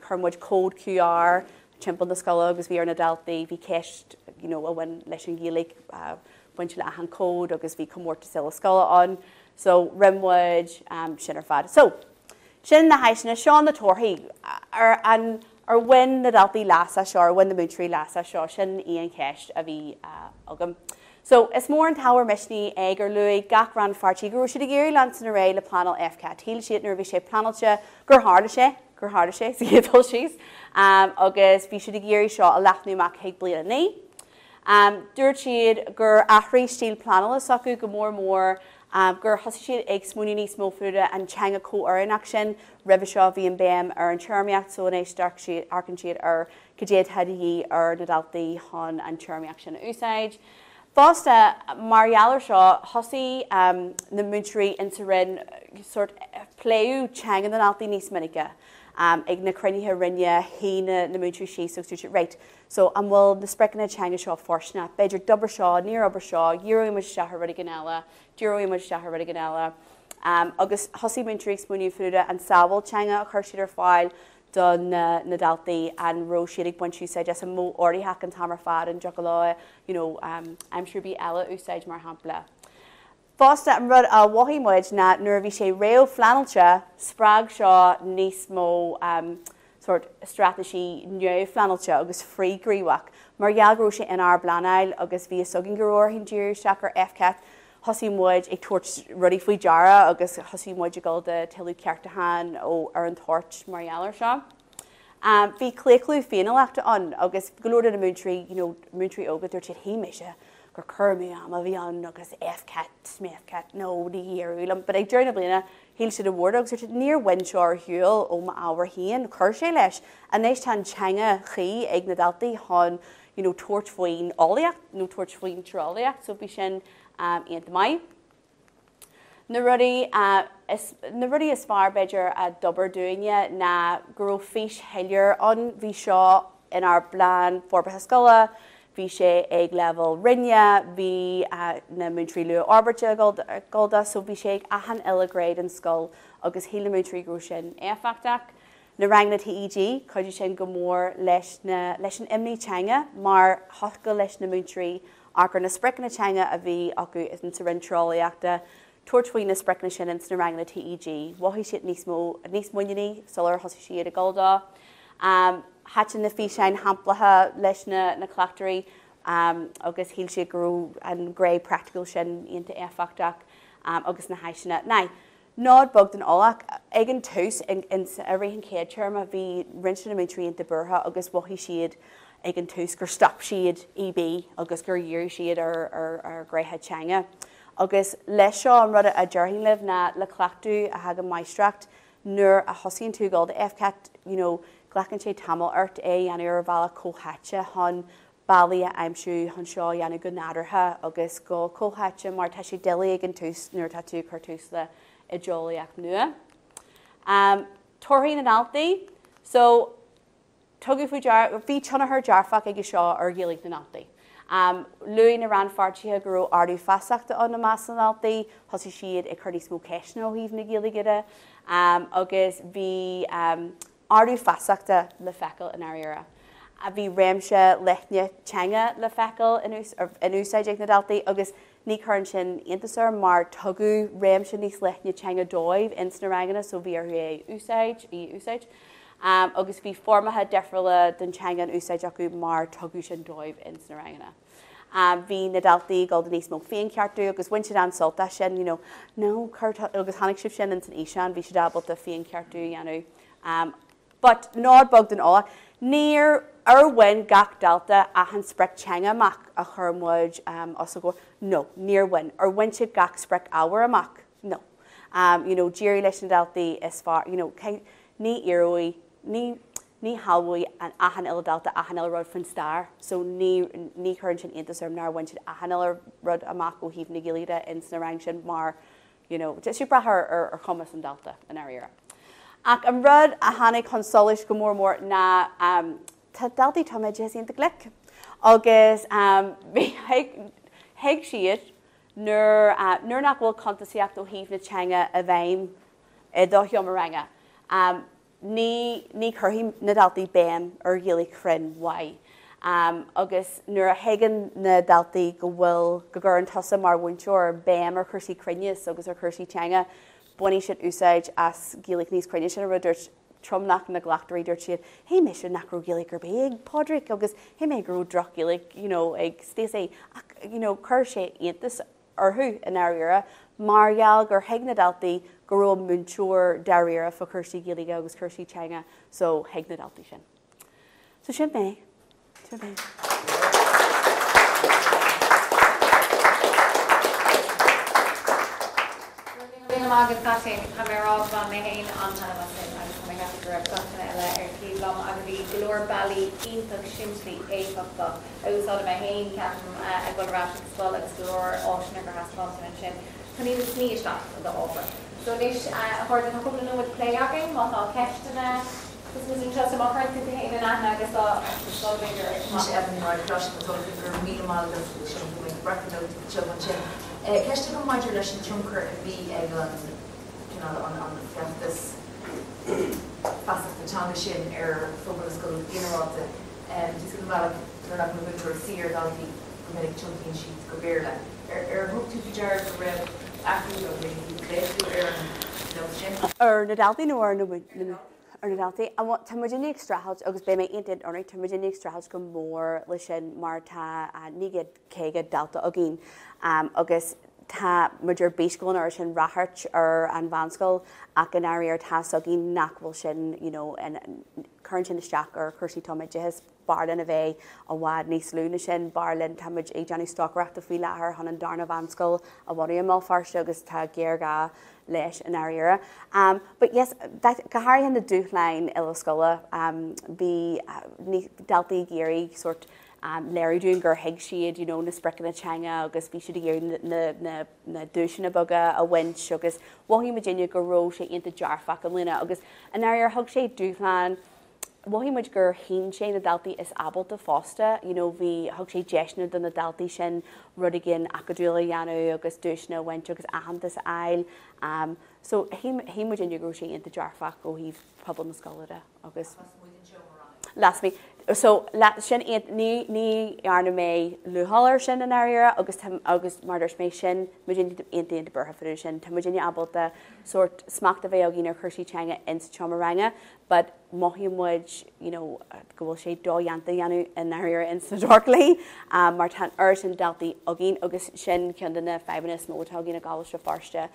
chummuid cód QR, timp na scoile agus bhí ar na daltaí, bhí ceist, a bhain leis an Gaeilge, when siad a an cód agus bhí comórtais ilascoile an, so rimmuid sin ar fad. So, sin na haisna seo na torthaí ar when na daltaí lasa seo ar when na Múinteoirí lasa seo sin íon ceist a bhí agam. So is mór an táhair misní ag ar luigh gach ran fartí gurú siad a géirí lansan a ré le pleanáil FCÁT. Thíl siad nuair bhí sé pleanailte gur háda sé sa hédul síos agus bhí siad a géirí seo a leathnúach ag bliana ní. Dúirt siad gur athraí stíl pleanáil acu go mór gur thosaigh siad ag smúní níos mó fuaide an teanga comhairnach sin ribh seo bhí an béim ar an tearmiacht so éis arcan siad ar céadthaí ar na daltaí hon an tearmiacht sin úsáid. Fásta margheallar seo thosaigh na Múinteoirí inta rinn sort pléú teanga na daltaí níos minice. Ag na crunithe rinne hína na Múinteoirí sí so túirt right. So an bhfuil na sprecanna teanga seo forsna, beidir dobar seo, níor obair seo, dúirí muid sethe rud gan eile, dúirí muid sethe rud gan eile. Agus thosaigh Múinteoirí smúniú fuaide an sábháil teanga a chuir siad ar fáil don na daltaí an ró siad ag buintú said as a mó orthaíach an tamar fad an jogaláid, I'm sure bí eile úsáid mar hampla. Fásta an rud a bhaithímuid na nuair bhí sé réo fleanailte sprág seo níos mó sort strategy neu fleanailte agus phríomhgríomhach. Mar gheallgrú sé in ábhar agus bhí sogin goróir hin dúir seach ar FCÁT thosaigh ag tuairt rudí faoi deara agus thosaigh muid a gáil de tiú ceartahan ó ar an tuairt mar gheallar seo. Bhí cléclú féinachta an agus golóir na Múinteoirí, Múinteoirí óga dúirt siad híimiise gur churmú am a bhí an agus FCÁT, smethcát, nó díarúlam, but ag dearna bliana híl siad a bhór agus dúirt níor win seo ar hiúil ó ma ábhar híon chur sé leis a néis tá teanga chi ag na daltaí hon tuairt faoin álaíocht nó tuairt faoin trálaíocht, so bhí sin iad mai. Na rudí is fearr beidir a dobar dúine na gurú fís heilir an bhí seo in our bláán Forbairt Gairme, bhí sé ag level rinne, bhí na Múinteoirí Luacháil Scoile, so bhí sé ag ahan ilagréid an Scoil agus híle Múinteoirí grú sin éifeachtaí. Na rang na TEG, chuidir sin go mór leis an imní teanga, mar thoca leis na Múinteoirí agur na spricna teanga a bhí acu is an sa rinneálaíachta, tuairtfuoin na spricna sin in na rang na TEG, waithí siad níos muinení, solar thosaigh siad a Gaeilge. Hatin na físein hamplathe leis na clachtarí agus híl sé grú an gré practical sin ionta éifeachtaí agus na haiseanna. Now, nád bogd an ólach ag an tús in a rihan céad term a bhí rinse na Múinteoirí ionta burtha agus waithí siad ag an tús gur stop siad EB agus gur dhearú siad ar gréthe teanga. Agus leis seo an rud a dearthain libh na le clachtú a hagan maistracht nuair a thosaíonn tú Gaeilge FCÁT, ghlachann sé tamil ort dhéanú ar bhela cóthaitte hon bealaí a aimsú hon seo dhéanú go nádartha agus go cóthaitte mar tá sé déala ag an tús nuair tá tú chuir tús le I dheolaíocht nua. Torthaí na naltaí, so tugadh faoi bhí tionathair dearfach ag seo ar ghaeilge na naltaí. Luí na ran fartíthe gurú ardú feasachta an na más na naltaí, thosaigh siad ag chuirí smó ceisna ó híomh na ghaeilge agus bhí ardú feasachta le feiceáil in áireara. A bhí réimse leithne teanga le feiceáil in úsáid ag na naltaí agus ní chuann sin iontasar mar tugadh réimse níos leithne teanga dóibh in na rangana, so bhí ar úsáid. Agus bhí formathe defriúla den teanga an úsáid acu mar tugadh sin dóibh in na rangana. Bhí na daltaí Gaeilge níos mó féin ceartú agus bhain siad an solta sin, agus tháinig sibh sin in san íseán, bhí siad ábalta féin ceartú dhéanú. But nád bogd an ála, níor bhain gach dalta a an sprec teanga amach a churmid os go, no, níor bhain. Ar bhain siad gach sprec ábhar amach, no. Díirí leis na daltaí is fearr, ní iarúí, ní halbhaí an ahan il dalta ahan il rud fan star, so ní chuann sin iontasar nar bhain siad ahan il rud amach ó híomh na ghaeilge in na rang sin mar, just brath ar chumas an dalta in áireara. Ac an rud a tháinig chun solas go mór na tá daltaí táid ionta glic. Agus bhí heag siad nuair nach bhfuil contasaíocht ó híomh na teanga a bhaim I do thiom a ranga. Ní chuirtí na daltaí béim ar ghaeilge chrinn wai. Agus nuair a hégan na daltaí go bhfuil go gur an tosa mar bhainteoir béim ar chuirsaí crinneas agus ar chuirsaí teanga, bunaí siad úsáid as ghaeilge níos crinne sin a ruidirt tromnach na glachtarí dúirt siad, hé mé sin nachrú ghaeilge gur béag Pádraig agus hé mé gurú droch ghaeilge, ag stéasé, chuir sé iontas orthú in áireara, mar gheall gur heag na daltaí go raibh múinteoir d'áireara fa chuirsaí ghaeilge agus chuirsaí teanga, so heag na daltaí sin. So sin mé. Agus gating ha mé rábhan mé héin antana agus mé heach go raibh gatainna eile ar cílam agus bhí glór bailí ionach siimplí éifeachta úsáid mé héin ceapan a Choláiste Scoile agus glór áisina gur haspáin sin. Tá ní sníoisteach a do ábhar. So níos chuir an cúpla nuaid léagin má tá ceisteanna gus mus an trasa má chuirta héine ana agus tá Scoilbéidir Mas evan mar cláiste go gur mí mála sin go brachnó sin. Ceiste go maidir leis an trúmchar a bhí ag an campus fasachtatanga sin ar Forbairt Gairme Géineráta. Dis go bhheach gur nach na bhúinteoir siar daltaí go minic tiontaíonn siad go Béal. Ar thugtú dear go raibh acu go bhfuil léifú ar an sin. Ar na daltaí nó ar na daltaí, tá muidirnig strathailt agus bé mé inted ornaigh tá muidirnig strathailt go mór lei sin mar tá nígad céige dalta a gin agus tá muidir béiscúin ar sin rathart ar an bhunscoile ach an áirear tá a gin nachbhfuil sin chuann sin isteach ar chuirsaí táid dehas barlan a bheith a bhád níos lúna sin barlan táid ag deanú stochreaachta faoi lethir chun an darna bhunscoile a bhaí má Feirste agus tá géarga leis an áireara. But yes, gothairí na dúchlein i le scoile, bhí daltaí géirí sort léirún gur hiig siad na spricin na teanga agus bhí siad gur na dúisina boga a winch agus bhí Virginia gur ró sé inta dearfach am lína agus an air thug sé dúchláán bhí muid gur hín sé na daltaí is abal de fásta, bhí thug sé deisna don na daltaí sin rudigin acadúla dheanú agus dúisna winch agus ahananta sa ail. So hí muid in gur sé inta dearfach ó híh pobl na scoile agus las mí. So sin ní arna mé luáir sin an air agus mar mé sin inta burtha fiú sin, Tá Virginia abalta sort smacht a bheith a gin chuirsí teanga ins chomrange, but mohímuid go bhfuil sé dóheanta dhéanú in air in sa dorlaí mar tan sin daltaí a gin agus sin ceanna febanas mótá gin na Gaeilge Feirste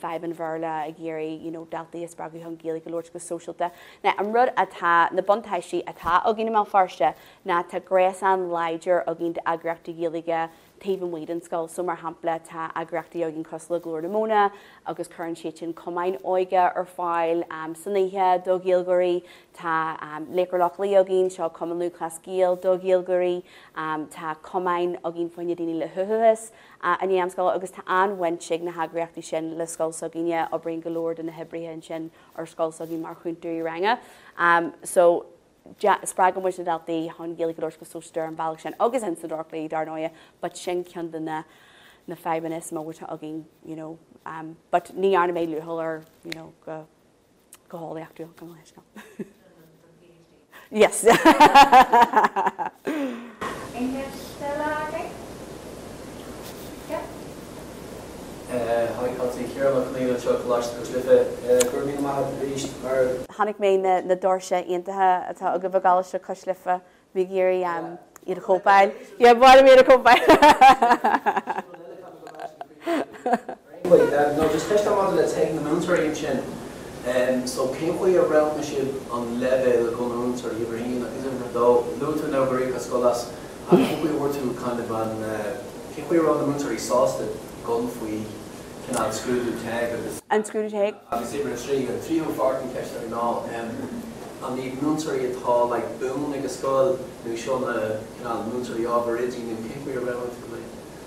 feban bharla a géirí daltaí is bragu an Gaeilge go go socialta. Na an rud atá na buntáisí atá a gin má Feirste na tá grés an leidir a gin de agrachtaí Gaeilge TF2023 so mar hampla tá agrachtaí a gin cosla glór na móna agus chuann sé sin comáin óige ar fáil saníthe do Gaeilgeirí tá lécarlach lí a gin seo cumanú clascíal do Gaeilgeirí tá comáin a gin foiine daoine le thuthas a níamscoil agus tá anhainsigh na hagraachtaí sin le scoilsogíine ó brin golóir den na hebrithe sin ar scoilsogí mar chuintúí range. So sppragan mu na daltaí hon Gaeilge go sóistear an bailach sin agus in sa dorlaí darnáide, but sin cean na febanas móta a gin but ní anna mé luthir go hálaíochtú go leis. Yes. Hannig mé na dorse intathe atá a go bh Gaeilge Coislife bhí géirí iad a chópáil. Bhile mé a chópáil. No, just test am le te na Múinteoirí sin. So cén chuí a raibh siad an level go na Múinteoirí idir hín agus an dó luú na bhí a scolas a chuí bhir tú kind of an cén chuí ran na Múinteoirí sásta gon faoi cinál scrúdú teag agus an scrúdú teag agus ibre trí an tríú farcin ceiste ar ná an ní Múinteoirí atá le bún agus scoil nó seo na cinál Múinteoirí ábhar idí nó cén chuí a raibh tú le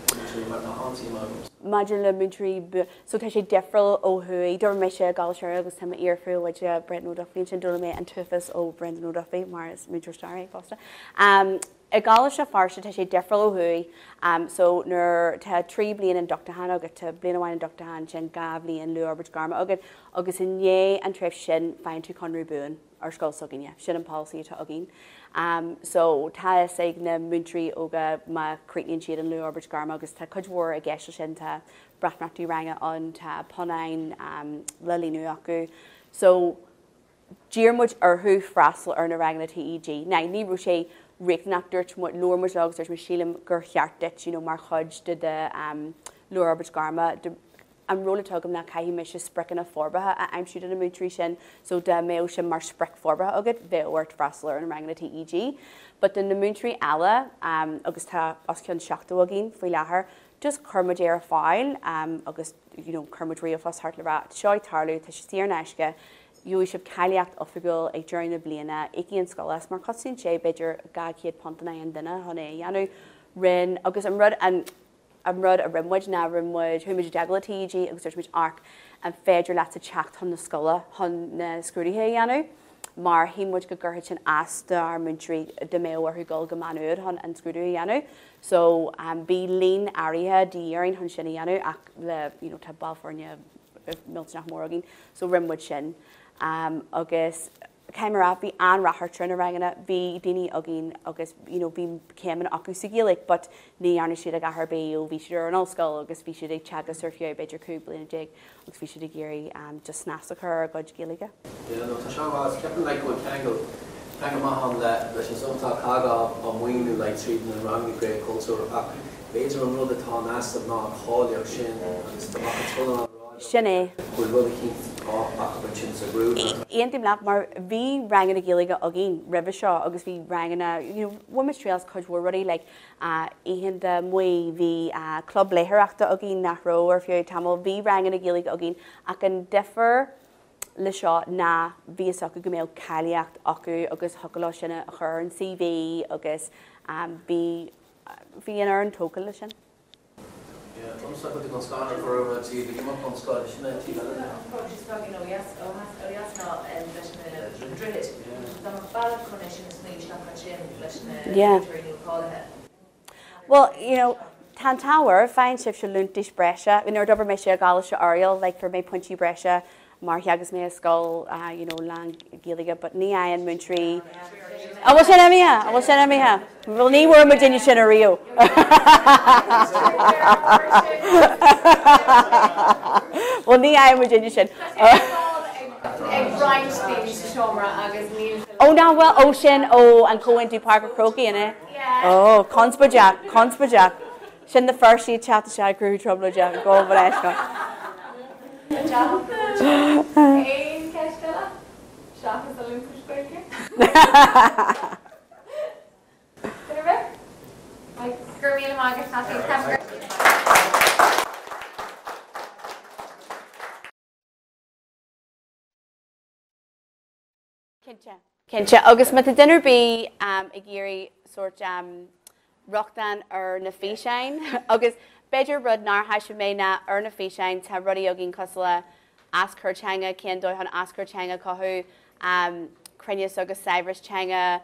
Múinteoirí mar na hántí má. Imagine le Múinteoirí so tá sé defriil ó thuí dúir mé sé Gaeilge agus tá iarfriú leide Brendan O'Duffy sin dúla mé an tufas ó Brendan O'Duffy mar is Múinteoirí fásta. I Gaeilge Feirste tá sé defriil ó thuí so nuair tá trí bliain an doctahan agus tá bliain amháin an doctahan sin gabhlíon Forbairt Gairme agus in dhé an tref sin féin tú conrú buin ar scoilsogíine sin an policy tá a gin. So tá ag na Múinteoirí óga má creaíonn siad an Forbairt Gairme agus tá chudmhór a gceiste sin tá brathnachtaí range an tá ponain le líonú acu. So díormuid arthú freastal ar na rang na TEG. Na ní bhú sé réicnachtar luairmuid agus dúirt mar sílim gur cheartit mar chuid de Forbairt Gairme an rólatugam na caihí me se spricin a forbathe a aimsú in na Múinteoirí sin so de mé sin mar spric forbathe agad bheith freastal an rang na TEG. But den na Múinteoirí eile agus tá os ceann seachtú a gin faoi láthair just chumid ar a fáil agus chumid riomh hart le rá seo tarlú tá sé tíar neisce Dúí sib caileacht ofigiúil ag dúirí na bliana ag an scolas mar cosún sé beidir gacéad pontana an duine honna dhéanú rinn agus an rud a rimmuid na rimmuid thuimiid deagla TG agus dúirmuid arc an féidir leat a teacht hon na scola hon na scrúdaithe dhéanú mar hímuid go gurthaid sin asta ar Múinteoirí de méhharthú gol go manúid hon an scrúdaithe dhéanú so bí líon áirithe díaring hon sin dhéanú ach le tá Balfornia miltnach mór agin so rimmuid sin. Agus céimara bhí anrathar trna rangana bhí daoine agin agus bhí céimean acu sa Gaeilge, but ní anna siad a gahar bé ó bhí siad ar an ollscoil agus bhí siad ag teagas ar fiú beidir cúb bliana dig agus bhí siad ag géirí just snasta chur ar gcuid Gaeilge. Tá seán ceapan le go teanga maithan leis an somtá caga an muoinú le tríd na rangí gré cultúr ach béidir an rud atá nastab ná cháileach sin agus tá tulla sin é. Aontim leat mar bhí rangan na Gaeilge a gin ribh seo agus bhí rangan na women's trails chudhór rudí le éhan de muoi bhí club léthireachta a gin nachró ar fiú tamil bhí rangan na Gaeilge a gin ach an difer le seo ná bhíos acu go méid caileacht acu agus thucailá sinna a chur an CV agus bhí an ar an tócail le sin. Tomsa go dtí scanar for tí bhí mar an scoile sinna tí le. She's probably no yes, oh yes not leis na drillit. Tá mar ballad chun sin is níos nach sin leis na training cáilethe. Well, you know, tan tower fine sib se luntis breise. In order me sé gal se ariel like for me punchy breise mar agus me skull you know lang Gaeilge but ní an Múinteoirí. I was in me ha. I was in me ha. Well ní were Virginia sin a Rio. Well ní an Virginia sin. Oh now well ocean and go into Parker Croaky in it. Oh, Conspa Jack. Sin the first she chat to shy crew trouble Jack go over that. Kincha agus met the dinner be a géirí sort rochdan na féisiin agus beidir rud nar haise mé na na féisiin tá rudí a gin cosla ascur teanga cén dóid an ascur teanga cothú crunius agus saibhris teanga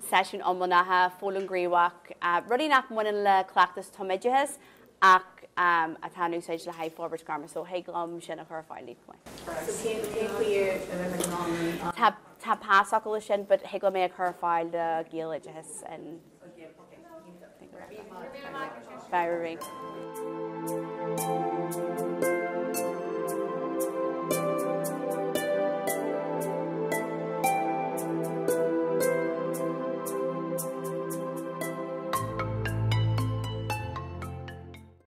sesiún omlanatha fólan gríomhach rudí nach muin le clachtas tomideas ach a tanú séid le haid Forbairt Gairme so héglám sin a chur fáilí tá pásacail sin, but higla mé a chur fáil de Gaeilge and Fearr.